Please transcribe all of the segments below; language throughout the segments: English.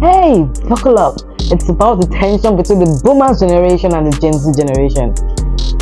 Hey, buckle up. It's about the tension between the boomers generation and the Gen Z generation.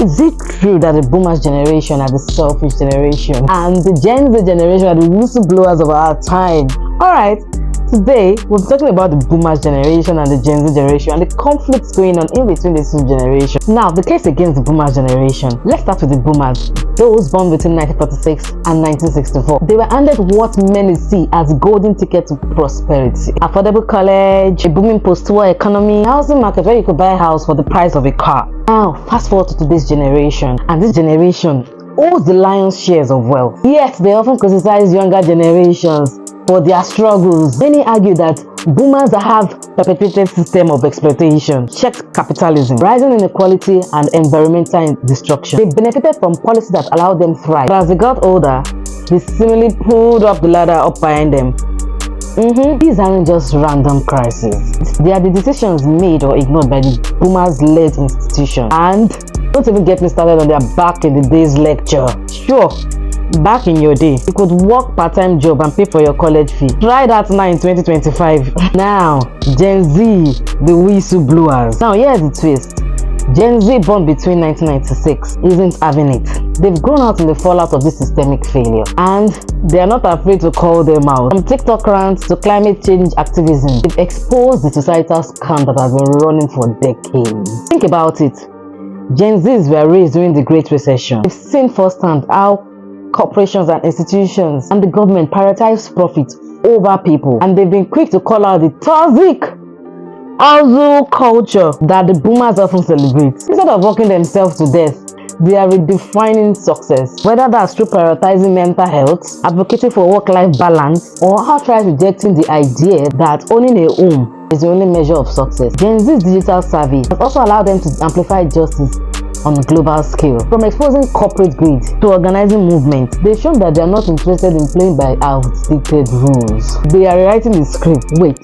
Is it true that the boomers generation are the selfish generation and the Gen Z generation are the whistleblowers of our time? Alright, today we're talking about the boomers generation and the Gen Z generation and the conflicts going on in between these two generations. Now, the case against the boomers generation. Let's start with the boomers, those born between 1946 and 1964. They were handed what many see as golden ticket to prosperity. Affordable college, a booming post-war economy, housing market where you could buy a house for the price of a car. Now, fast forward to today's generation, and this generation owns the lion's shares of wealth. Yet, they often criticize younger generations for their struggles. Many argue that boomers have perpetuated system of exploitation, checked capitalism, rising inequality, and environmental destruction. They benefited from policies that allowed them to thrive. But as they got older, they seemingly pulled up the ladder up behind them. These aren't just random crises. They are the decisions made or ignored by the boomers-led institution. And don't even get me started on their back in the days lecture. Sure, back in your day, you could work part-time job and pay for your college fee. Try that now in 2025. Now, Gen Z, the whistleblowers. Now, here's the twist. Gen Z born between 1996 isn't having it. They've grown out in the fallout of this systemic failure, and they are not afraid to call them out. From TikTok rants to climate change activism, they've exposed the societal scam that has been running for decades. Think about it. Gen Zs were raised during the Great Recession. They've seen firsthand how corporations and institutions and the government prioritize profit over people, and they've been quick to call out the toxic hustle culture that the boomers often celebrate. Instead of working themselves to death, they are redefining success, whether that's through prioritizing mental health, advocating for work-life balance, or outright rejecting the idea that owning a home is the only measure of success. Gen Z's digital savvy has also allowed them to amplify justice on a global scale. From exposing corporate greed to organizing movements, they've shown that they are not interested in playing by outdated rules. They are rewriting the script. Wait,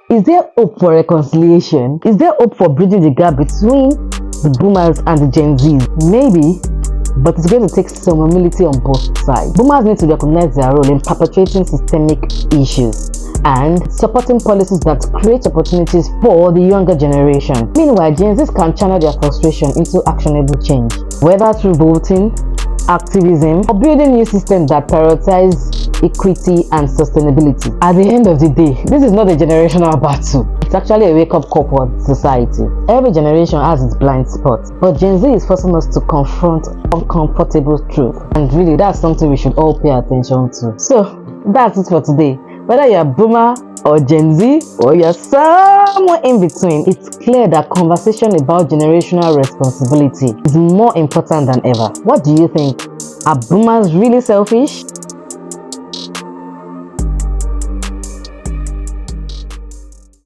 is there hope for reconciliation? Is there hope for bridging the gap between the boomers and the Gen Zs? Maybe, but it's going to take some humility on both sides. Boomers need to recognize their role in perpetuating systemic issues and supporting policies that create opportunities for the younger generation. Meanwhile, Gen Zs can channel their frustration into actionable change, whether through voting, activism, or building new systems that prioritize equity and sustainability. At the end of the day, this is not a generational battle. It's actually a wake-up call for society. Every generation has its blind spots, but Gen Z is forcing us to confront uncomfortable truth. And really, that's something we should all pay attention to. So, that's it for today. Whether you're a boomer or Gen Z or you're somewhere in between, it's clear that conversation about generational responsibility is more important than ever. What do you think? Are boomers really selfish?